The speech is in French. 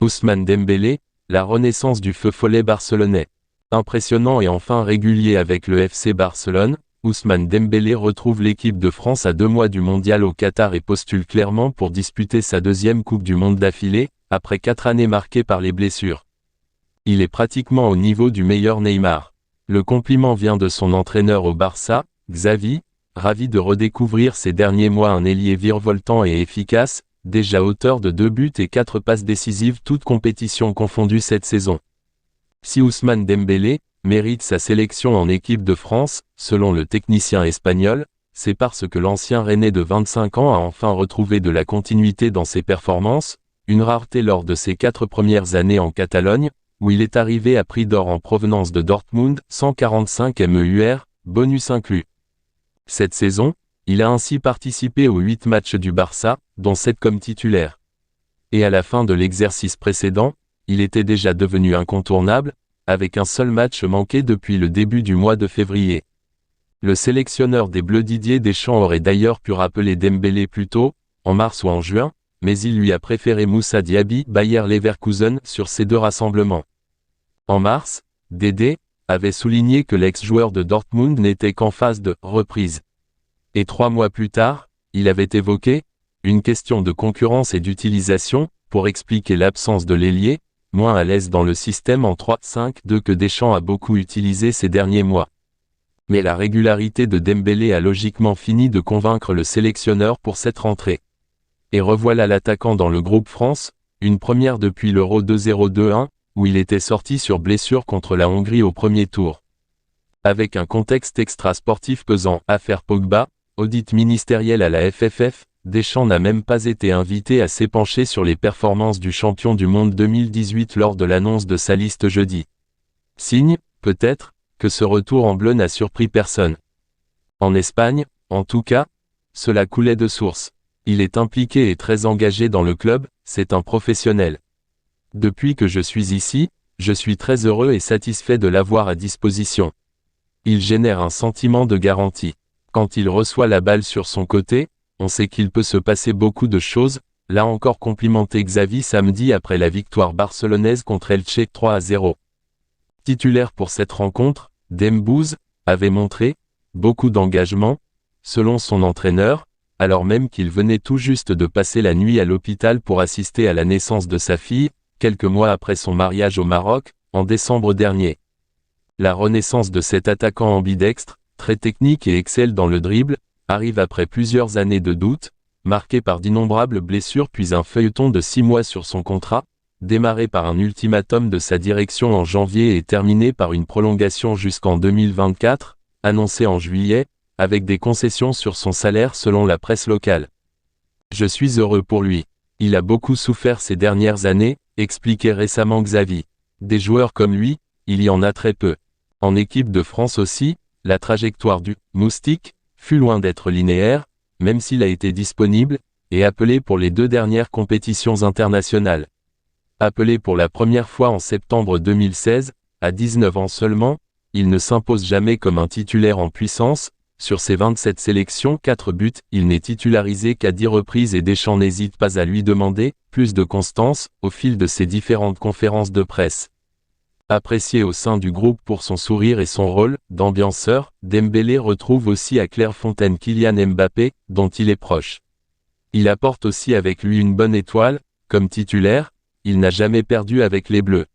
Ousmane Dembélé, la renaissance du feu follet barcelonais. Impressionnant et enfin régulier avec le FC Barcelone, Ousmane Dembélé retrouve l'équipe de France à 2 mois du mondial au Qatar et postule clairement pour disputer sa deuxième Coupe du Monde d'affilée, après 4 années marquées par les blessures. Il est pratiquement au niveau du meilleur Neymar. Le compliment vient de son entraîneur au Barça, Xavi, ravi de redécouvrir ces derniers mois un ailier virevoltant et efficace, déjà auteur de 2 buts et 4 passes décisives toutes compétitions confondues cette saison. Si Ousmane Dembélé mérite sa sélection en équipe de France, selon le technicien espagnol, c'est parce que l'ancien Rennais de 25 ans a enfin retrouvé de la continuité dans ses performances, une rareté lors de ses 4 premières années en Catalogne, où il est arrivé à prix d'or en provenance de Dortmund, 145 MEUR, bonus inclus. Cette saison, il a ainsi participé aux 8 matchs du Barça, dont 7 comme titulaire. Et à la fin de l'exercice précédent, il était déjà devenu incontournable, avec un seul match manqué depuis le début du mois de février. Le sélectionneur des Bleus Didier Deschamps aurait d'ailleurs pu rappeler Dembélé plus tôt, en mars ou en juin, mais il lui a préféré Moussa Diaby, Bayer Leverkusen, sur ces 2 rassemblements. En mars, Dédé avait souligné que l'ex-joueur de Dortmund n'était qu'en phase de « reprise ». Et 3 mois plus tard, il avait évoqué une question de concurrence et d'utilisation, pour expliquer l'absence de l'ailier, moins à l'aise dans le système en 3-5-2 que Deschamps a beaucoup utilisé ces derniers mois. Mais la régularité de Dembélé a logiquement fini de convaincre le sélectionneur pour cette rentrée. Et revoilà l'attaquant dans le groupe France, une première depuis l'Euro 2021, où il était sorti sur blessure contre la Hongrie au premier tour. Avec un contexte extra-sportif pesant, affaire Pogba, audit ministériel à la FFF, Deschamps n'a même pas été invité à s'épancher sur les performances du champion du monde 2018 lors de l'annonce de sa liste jeudi. Signe, peut-être, que ce retour en bleu n'a surpris personne. En Espagne, en tout cas, cela coulait de source. Il est impliqué et très engagé dans le club, c'est un professionnel. Depuis que je suis ici, je suis très heureux et satisfait de l'avoir à disposition. Il génère un sentiment de garantie. Quand il reçoit la balle sur son côté, on sait qu'il peut se passer beaucoup de choses, l'a encore complimenté Xavi samedi après la victoire barcelonaise contre Elche 3-0. Titulaire pour cette rencontre, Dembouz avait montré beaucoup d'engagement, selon son entraîneur, alors même qu'il venait tout juste de passer la nuit à l'hôpital pour assister à la naissance de sa fille, quelques mois après son mariage au Maroc, en décembre dernier. La renaissance de cet attaquant ambidextre, très technique et excelle dans le dribble, arrive après plusieurs années de doute, marqué par d'innombrables blessures puis un feuilleton de 6 mois sur son contrat, démarré par un ultimatum de sa direction en janvier et terminé par une prolongation jusqu'en 2024, annoncée en juillet, avec des concessions sur son salaire selon la presse locale. Je suis heureux pour lui. Il a beaucoup souffert ces dernières années, expliquait récemment Xavi. Des joueurs comme lui, il y en a très peu. En équipe de France aussi, la trajectoire du « Moustique » fut loin d'être linéaire, même s'il a été disponible, et appelé pour les 2 dernières compétitions internationales. Appelé pour la première fois en septembre 2016, à 19 ans seulement, il ne s'impose jamais comme un titulaire en puissance. Sur ses 27 sélections, 4 buts, il n'est titularisé qu'à 10 reprises et Deschamps n'hésite pas à lui demander plus de constance au fil de ses différentes conférences de presse. Apprécié au sein du groupe pour son sourire et son rôle d'ambianceur, Dembélé retrouve aussi à Clairefontaine Kylian Mbappé, dont il est proche. Il apporte aussi avec lui une bonne étoile, comme titulaire, il n'a jamais perdu avec les Bleus.